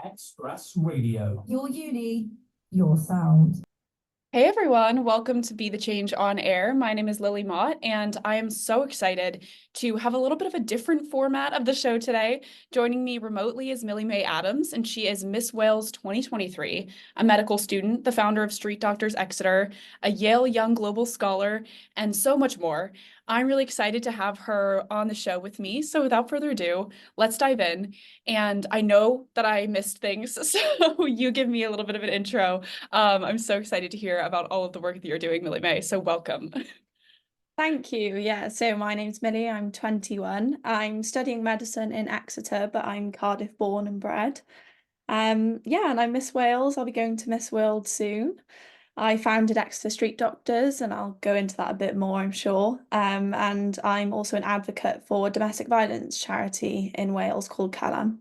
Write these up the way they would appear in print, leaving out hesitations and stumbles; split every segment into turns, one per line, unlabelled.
Express Radio. Your uni, your sound.
Hey everyone, welcome to Be the Change on Air. My name is Lily Mott, and I am so excited to have a little bit of a different format of the show today. Joining me remotely is Millie-Mae Adams, and she is Miss Wales 2023, a medical student, the founder of StreetDoctors Exeter, a Yale Young Global Scholar, and so much more. I'm really excited to have her on the show with me. So without further ado, let's dive in. And I know that I missed things, so you give me a little bit of an intro. I'm so excited to hear about all of the work that you're doing, Millie-Mae. So welcome.
Thank you. Yeah, so my name's Millie. I'm 21. I'm studying medicine in Exeter, but I'm Cardiff born and bred. Yeah, and I'm Miss Wales. I'll be going to Miss World soon. I founded Exeter Street Doctors, and I'll go into that a bit more, I'm sure. And I'm also an advocate for a domestic violence charity in Wales called Calan.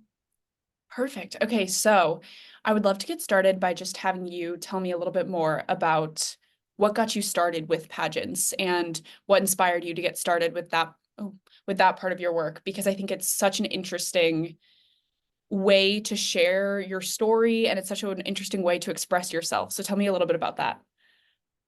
Perfect. Okay, so I would love to get started by just having you tell me a little bit more about what got you started with pageants and what inspired you to get started with that part of your work, because I think it's such an interesting way to share your story and it's such an interesting way to express yourself. So tell me a little bit about that.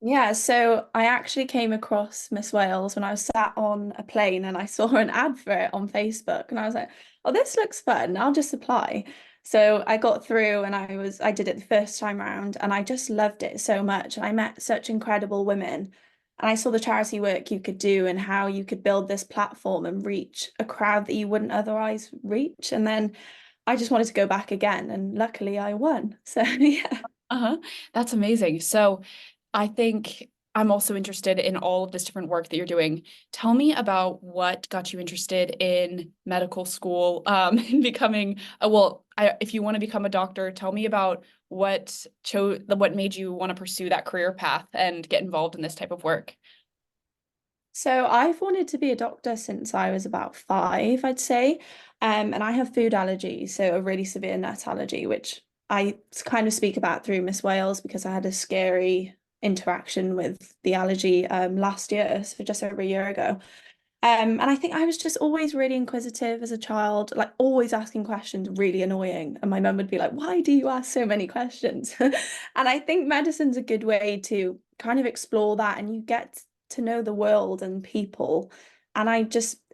Yeah, so I actually came across Miss Wales when I was sat on a plane and I saw an advert on Facebook and I was like, oh, this looks fun. I'll just apply. So I got through and I did it the first time round and I just loved it so much. And I met such incredible women and I saw the charity work you could do and how you could build this platform and reach a crowd that you wouldn't otherwise reach. And then I just wanted to go back again and luckily I won. So yeah.
Uh-huh. That's amazing. So I think I'm also interested in all of this different work that you're doing. Tell me about what got you interested in medical school, and becoming if you want to become a doctor, tell me about what made you want to pursue that career path and get involved in this type of work.
So I've wanted to be a doctor since I was about 5, I'd say. And I have food allergies, so a really severe nut allergy, which I kind of speak about through Miss Wales because I had a scary interaction with the allergy last year, so just over a year ago. And I think I was just always really inquisitive as a child, like always asking questions, really annoying. And my mum would be like, why do you ask so many questions? And I think medicine's a good way to kind of explore that and you get to know the world and people. And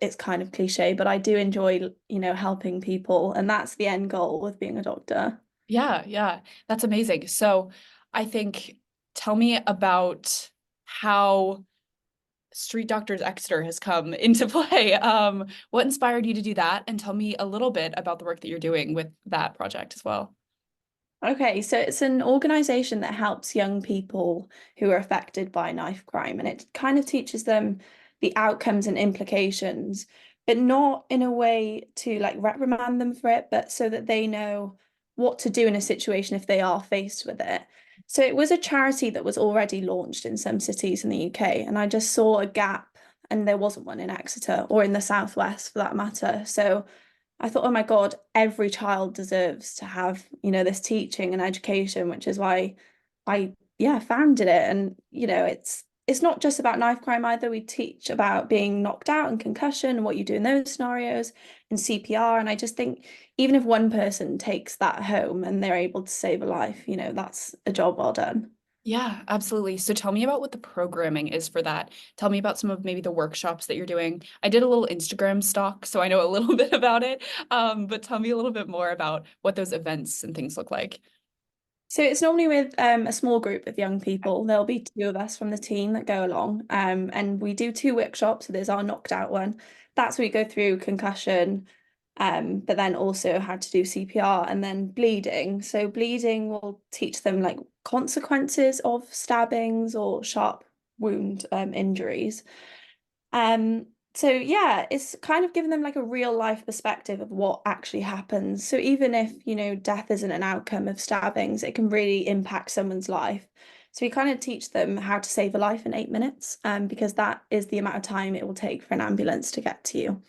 it's kind of cliche, but I do enjoy, helping people. And that's the end goal with being a doctor.
Yeah, that's amazing. So I think tell me about how StreetDoctors Exeter has come into play. What inspired you to do that? And tell me a little bit about the work that you're doing with that project as well.
Okay, so it's an organization that helps young people who are affected by knife crime, and it kind of teaches them the outcomes and implications, but not in a way to like reprimand them for it, but so that they know what to do in a situation if they are faced with it. So it was a charity that was already launched in some cities in the UK, and I just saw a gap, and there wasn't one in Exeter or in the Southwest for that matter. So I thought, oh my God, every child deserves to have, this teaching and education, which is why I founded it. And, it's not just about knife crime either. We teach about being knocked out and concussion and what you do in those scenarios and CPR. And I just think even if one person takes that home and they're able to save a life, that's a job well done.
Yeah, absolutely. So tell me about what the programming is for that. Tell me about some of maybe the workshops that you're doing. I did a little Instagram stalk, so I know a little bit about it. But tell me a little bit more about what those events and things look like.
So it's normally with a small group of young people. There'll be 2 of us from the team that go along, and we do 2 workshops. So there's our knocked out one. That's where we go through concussion, but then also how to do CPR and then bleeding. So bleeding will teach them like consequences of stabbings or sharp wound injuries. Um, so yeah, it's kind of giving them like a real life perspective of what actually happens. So even if, death isn't an outcome of stabbings, it can really impact someone's life. So we kind of teach them how to save a life in 8 minutes, because that is the amount of time it will take for an ambulance to get to you.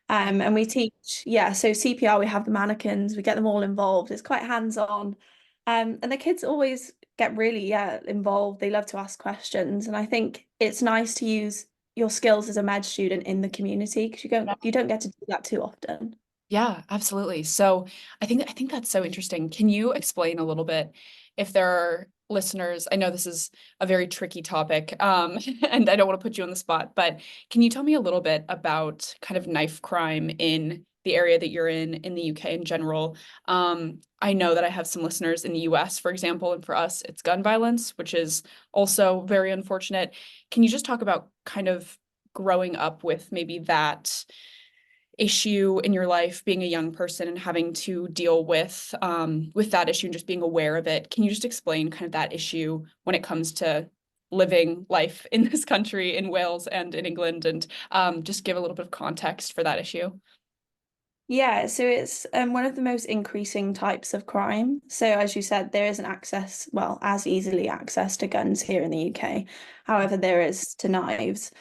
And we teach, yeah, so CPR, we have the mannequins, we get them all involved. It's quite hands-on. And the kids always get really, yeah, involved. They love to ask questions. And I think it's nice to use your skills as a med student in the community because you don't get to do that too often.
Yeah, absolutely. So I think that's so interesting. Can you explain a little bit if there are listeners? I know this is a very tricky topic, and I don't want to put you on the spot, but can you tell me a little bit about kind of knife crime in the area that you're in the UK in general? I know that I have some listeners in the US, for example, and for us, it's gun violence, which is also very unfortunate. Can you just talk about kind of growing up with maybe that issue in your life, being a young person and having to deal with that issue and just being aware of it? Can you just explain kind of that issue when it comes to living life in this country, in Wales and in England, and just give a little bit of context for that issue?
Yeah, so it's one of the most increasing types of crime. So as you said, there isn't access, well, as easily access to guns here in the UK. However, there is to knives.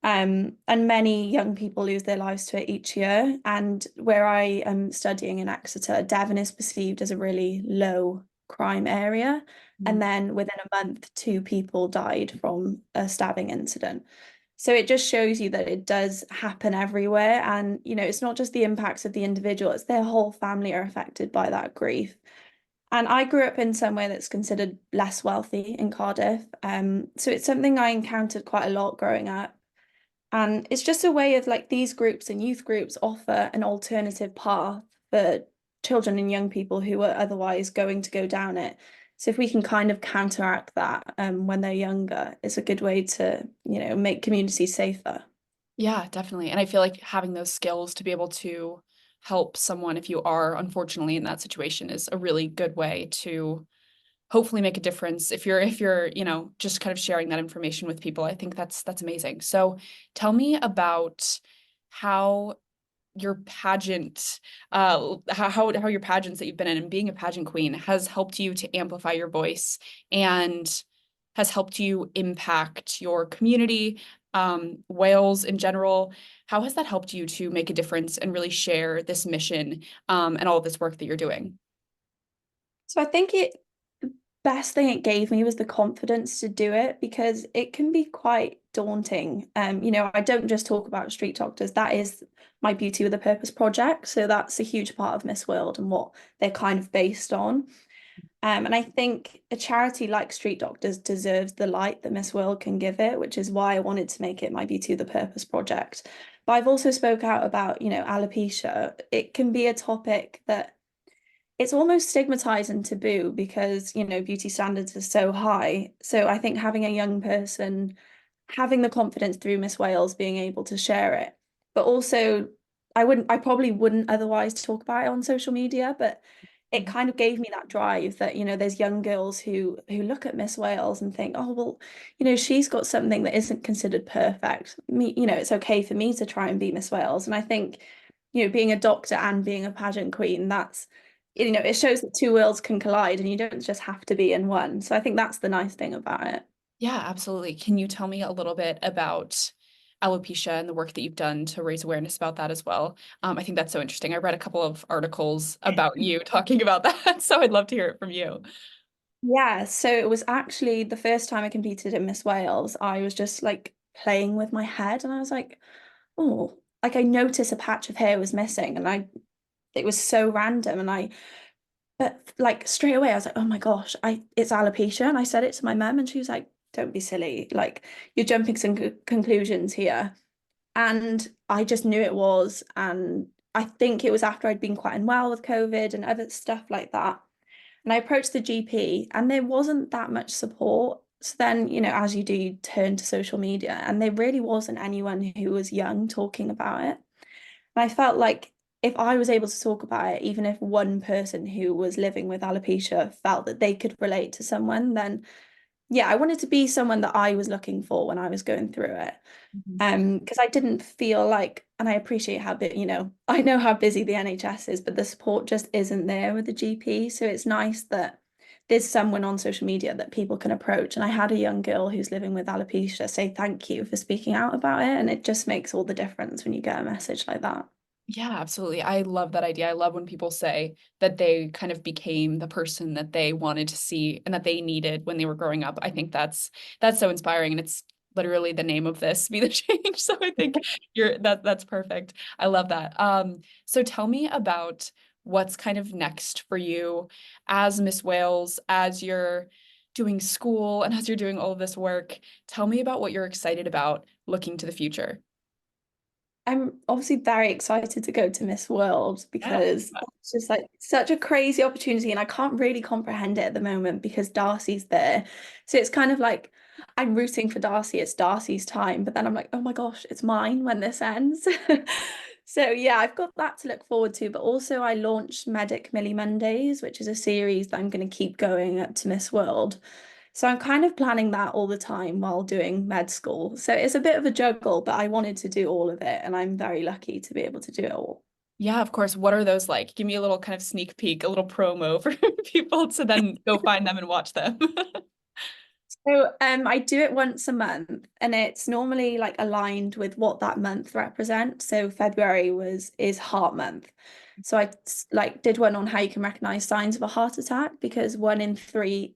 And many young people lose their lives to it each year. And where I am studying in Exeter, Devon is perceived as a really low crime area. And then within a month, two people died from a stabbing incident. So it just shows you that it does happen everywhere. And, it's not just the impacts of the individual, it's their whole family are affected by that grief. And I grew up in somewhere that's considered less wealthy in Cardiff. So it's something I encountered quite a lot growing up. And it's just a way of like these groups and youth groups offer an alternative path for children and young people who are otherwise going to go down it. So if we can kind of counteract that when they're younger, it's a good way to, make communities safer.
Yeah, definitely. And I feel like having those skills to be able to help someone if you are unfortunately in that situation is a really good way to hopefully make a difference if you're just kind of sharing that information with people. I think that's amazing. So tell me about how your pageant how your pageants that you've been in and being a pageant queen has helped you to amplify your voice and has helped you impact your community, Wales in general. How has that helped you to make a difference and really share this mission, and all of this work that you're doing?
So I think the best thing it gave me was the confidence to do it because it can be quite daunting. I don't just talk about street doctors. That is my Beauty with a Purpose project. So that's a huge part of Miss World and what they're kind of based on. And I think a charity like Street Doctors deserves the light that Miss World can give it, which is why I wanted to make it my Beauty with a Purpose project. But I've also spoke out about, alopecia. It can be a topic that it's almost stigmatized and taboo because, beauty standards are so high. So I think having a young person having the confidence through Miss Wales being able to share it, but also I probably wouldn't otherwise talk about it on social media, but it kind of gave me that drive that, there's young girls who look at Miss Wales and think, oh, well, she's got something that isn't considered perfect. Me, it's okay for me to try and be Miss Wales. And I think, being a doctor and being a pageant queen, that's it shows that two worlds can collide and you don't just have to be in one. So I think that's the nice thing about it.
Yeah, absolutely. Can you tell me a little bit about alopecia and the work that you've done to raise awareness about that as well? I think that's so interesting. I read a couple of articles about you talking about that, so I'd love to hear it from you.
Yeah, so it was actually the first time I competed in Miss Wales. I was just like playing with my head and I was like, oh, like I noticed a patch of hair was missing and it was so random and but like straight away I was like, oh my gosh, it's alopecia. And I said it to my mum and she was like, don't be silly. Like you're jumping some conclusions here. And I just knew it was. And I think it was after I'd been quite unwell with COVID and other stuff like that. And I approached the GP and there wasn't that much support. So then, as you do, you turn to social media and there really wasn't anyone who was young talking about it. And I felt like if I was able to talk about it, even if one person who was living with alopecia felt that they could relate to someone, then yeah, I wanted to be someone that I was looking for when I was going through it.
Mhm.
Because I didn't feel like, and I appreciate how bit, I know how busy the NHS is, but the support just isn't there with the GP. So it's nice that there's someone on social media that people can approach. And I had a young girl who's living with alopecia say thank you for speaking out about it. And it just makes all the difference when you get a message like that.
Yeah, absolutely. I love that idea. I love when people say that they kind of became the person that they wanted to see and that they needed when they were growing up. I think that's so inspiring and it's literally the name of this, Be the Change. So I think that's perfect. I love that. So tell me about what's kind of next for you as Miss Wales, as you're doing school and as you're doing all of this work. Tell me about what you're excited about looking to the future.
I'm obviously very excited to go to Miss World
Yeah.
because it's just like such a crazy opportunity, and I can't really comprehend it at the moment because Darcy's there. So it's kind of like I'm rooting for Darcy, it's Darcy's time, but then I'm like, oh my gosh, it's mine when this ends. So yeah, I've got that to look forward to, but also I launched Medic Millie Mondays, which is a series that I'm going to keep going up to Miss World. So I'm kind of planning that all the time while doing med school. So it's a bit of a juggle, but I wanted to do all of it, and I'm very lucky to be able to do it all.
Yeah, of course. What are those like? Give me a little kind of sneak peek, a little promo for people to then go find them and watch them.
So I do it once a month, and it's normally like aligned with what that month represents. So February is Heart Month. So like did one on how you can recognize signs of a heart attack, because one in 3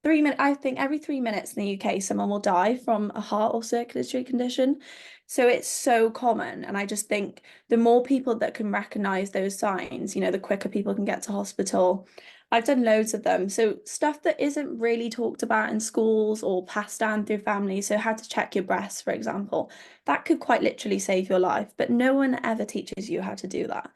minutes, I think every 3 minutes in the UK, someone will die from a heart or circulatory condition. So it's so common. And I just think the more people that can recognize those signs, the quicker people can get to hospital. I've done loads of them. So stuff that isn't really talked about in schools or passed down through families. So how to check your breasts, for example, that could quite literally save your life, but no one ever teaches you how to do that.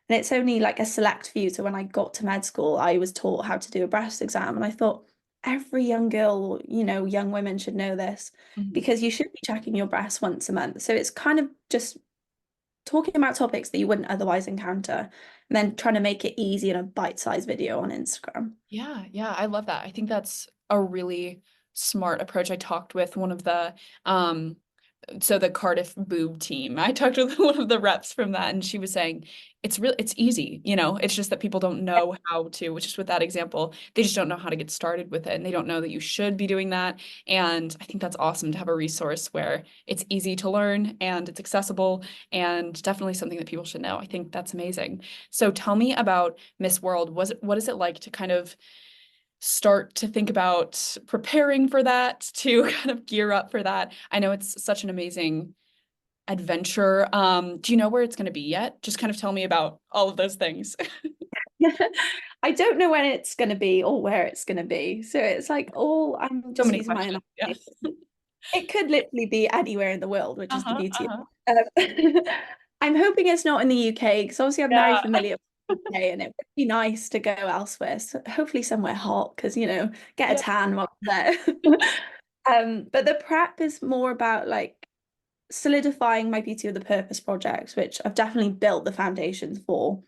And it's only like a select few. So when I got to med school, I was taught how to do a breast exam. And I thought, every young girl, young women should know this,
Mhm.
because you should be checking your breasts once a month. So it's kind of just talking about topics that you wouldn't otherwise encounter, and then trying to make it easy in a bite-sized video on Instagram.
Yeah, yeah, I love that. I think that's a really smart approach. I talked with one of the so the Cardiff boob team. I talked with one of the reps from that, and she was saying it's easy, it's just that people don't know how to, which is with that example, they just don't know how to get started with it, and they don't know that you should be doing that. And I think that's awesome to have a resource where it's easy to learn and it's accessible, and definitely something that people should know. I think that's amazing. So tell me about Miss World. What is it like to kind of start to think about preparing for that, to kind of gear up for that? I know it's such an amazing adventure. Do you know where it's going to be yet? Just kind of tell me about all of those things.
I don't know when it's going to be or where it's going to be. So it's like I'm
So
just
many
using my
questions. Yeah.
imagination. It could literally be anywhere in the world, which is the
Uh-huh,
beauty of
uh-huh.
it. I'm hoping it's not in the UK, because obviously I'm very
Yeah.
familiar with the UK, and it would be nice to go elsewhere. So hopefully somewhere hot, because get a
Yeah.
tan while I'm there. But the prep is more about like solidifying my beauty of the purpose project, which I've definitely built the foundations for.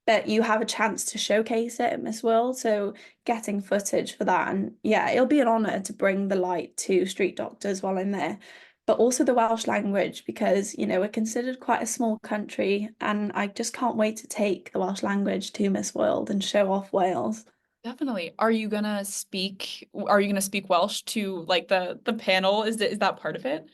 But you have a chance to showcase it at Miss World, so getting footage for that, and yeah, it'll be an honour to bring the light to street doctors while I'm there, but also the Welsh language, because we're considered quite a small country, and I just can't wait to take the Welsh language to Miss World and show off Wales.
Definitely. Are you gonna speak Welsh to like the panel? Is that part of it?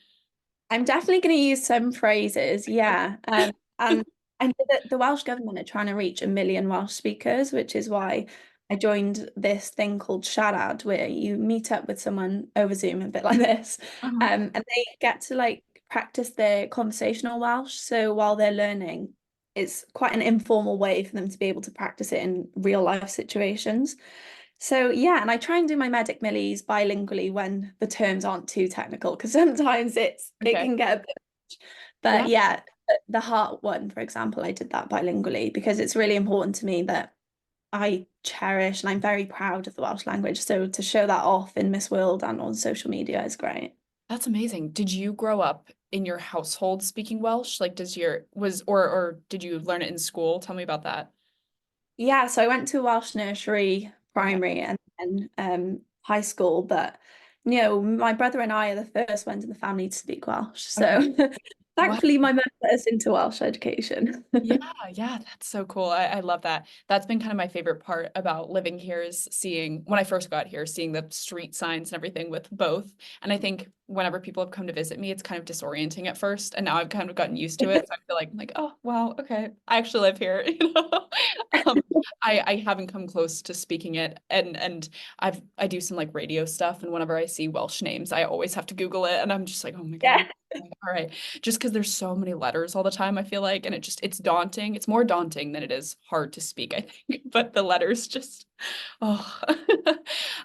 I'm definitely going to use some phrases, yeah. And I know that the Welsh government are trying to reach 1 million Welsh speakers, which is why I joined this thing called Siarad, where you meet up with someone over Zoom, a bit like this,
Uh-huh.
and they get to like practice their conversational Welsh. So while they're learning, it's quite an informal way for them to be able to practice it in real life situations. So yeah, and I try and do my Medic Millies bilingually when the terms aren't too technical, because sometimes it
Okay.
can get a bit. But
Yeah.
yeah, the heart one, for example, I did that bilingually because it's really important to me that I cherish and I'm very proud of the Welsh language. So to show that off in Miss World and on social media is great.
That's amazing. Did you grow up in your household speaking Welsh? Like does your was or did you learn it in school? Tell me about that.
Yeah, so I went to Welsh nursery,
Okay.
primary, and then high school. But my brother and I are the first ones in the family to speak Welsh.
Okay.
So
Wow.
Thankfully, my mum put us into Welsh education.
Yeah, yeah, that's so cool. I love that. That's been kind of my favorite part about living here is seeing, when I first got here, seeing the street signs and everything with both. And I think whenever people have come to visit me, it's kind of disorienting at first. And now I've kind of gotten used to it. So I feel like, oh, wow, okay, I actually live here. Um, I haven't come close to speaking it. And I do some like radio stuff. And whenever I see Welsh names, I always have to Google it. And I'm just like, oh my
Yeah.
God. All right. Just because there's so many letters all the time, I feel like, and it's daunting. It's more daunting than it is hard to speak, I think. But the letters just, oh,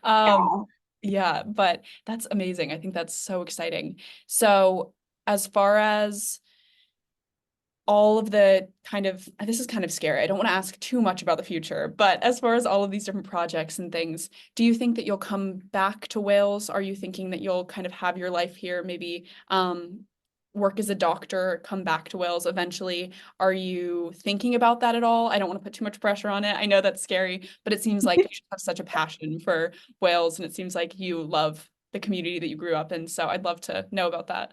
um,
Yeah.
yeah. But that's amazing. I think that's so exciting. So, as far as all of the kind of, this is kind of scary. I don't want to ask too much about the future, but as far as all of these different projects and things, do you think that you'll come back to Wales? Are you thinking that you'll kind of have your life here, maybe work as a doctor, come back to Wales eventually? Are you thinking about that at all? I don't want to put too much pressure on it. I know that's scary, but it seems like you have such a passion for Wales, and it seems like you love the community that you grew up in. So I'd love to know about that.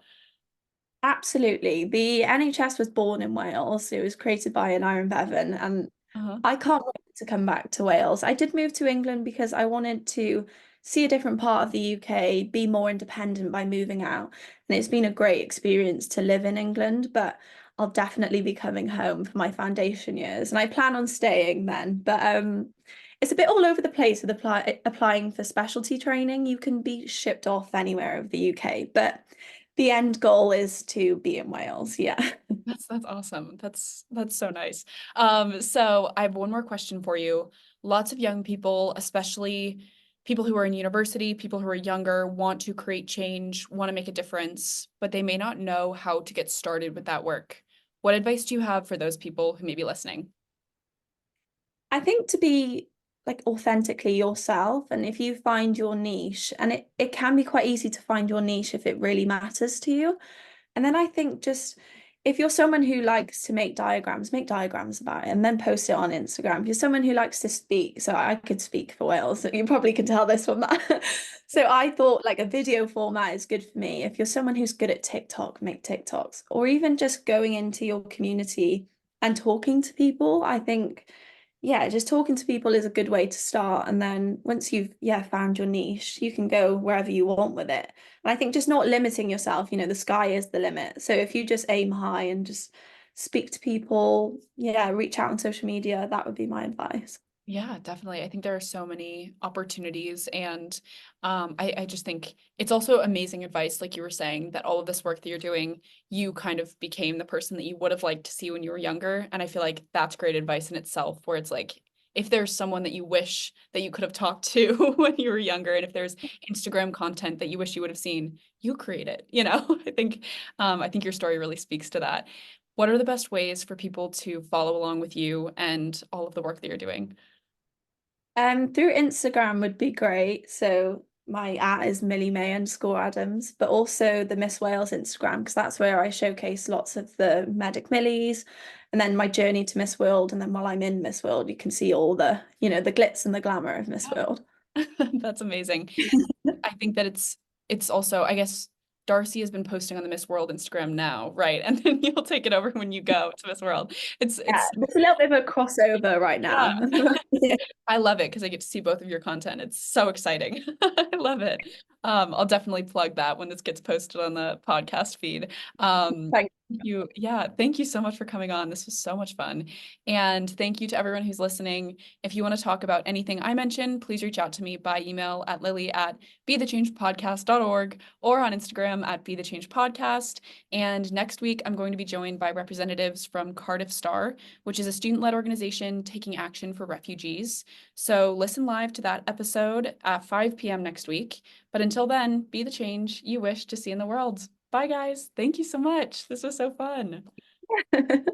Absolutely. The NHS was born in Wales. It was created by an Iron Bevan, and
Uh-huh.
I can't wait to come back to Wales. I did move to England because I wanted to see a different part of the UK, be more independent by moving out. And it's been a great experience to live in England, but I'll definitely be coming home for my foundation years. And I plan on staying then. But it's a bit all over the place with applying for specialty training. You can be shipped off anywhere of the UK, but the end goal is to be in Wales. Yeah.
That's awesome. That's so nice. So I have one more question for you. Lots of young people, especially people who are in university, people who are younger, want to create change, want to make a difference, but they may not know how to get started with that work. What advice do you have for those people who may be listening?
I think to be like authentically yourself, and if you find your niche, and it can be quite easy to find your niche if it really matters to you. And then I think just if you're someone who likes to make diagrams about it and then post it on Instagram. If you're someone who likes to speak, so I could speak for Wales, so you probably can tell this from that. So I thought like a video format is good for me. If you're someone who's good at TikTok, make TikToks, or even just going into your community and talking to people. I think, yeah, just talking to people is a good way to start. And then once you've, yeah, found your niche, you can go wherever you want with it. And I think just not limiting yourself, the sky is the limit. So if you just aim high and just speak to people, yeah, reach out on social media, that would be my advice.
Yeah, definitely. I think there are so many opportunities, and I just think it's also amazing advice, like you were saying, that all of this work that you're doing, you kind of became the person that you would have liked to see when you were younger. And I feel like that's great advice in itself, where it's like, if there's someone that you wish that you could have talked to when you were younger, and if there's Instagram content that you wish you would have seen, you create it, you know? I think your story really speaks to that. What are the best ways for people to follow along with you and all of the work that you're doing?
Through Instagram would be great. So my is Millie-Mae_Adams, but also the Miss Wales Instagram, because that's where I showcase lots of the Medic Millies and then my journey to Miss World. And then while I'm in Miss World, you can see all the glitz and the glamour of Miss World.
That's amazing. I think that it's also, I guess Darcy has been posting on the Miss World Instagram now, right? And then you'll take it over when you go to Miss World.
Yeah,
It's
there's a little bit of a crossover right
yeah.
now.
I love it because I get to see both of your content. It's so exciting. I love it. I'll definitely plug that when this gets posted on the podcast feed.
Thank
Thank you so much for coming on. This was so much fun. And thank you to everyone who's listening. If you want to talk about anything I mentioned, please reach out to me by email at lily@bethechangepodcast.org or on Instagram at bethechangepodcast. And next week, I'm going to be joined by representatives from Cardiff Star, which is a student-led organization taking action for refugees. So listen live to that episode at 5 p.m. next week. But until then, be the change you wish to see in the world. Bye, guys. Thank you so much. This was so fun.
you.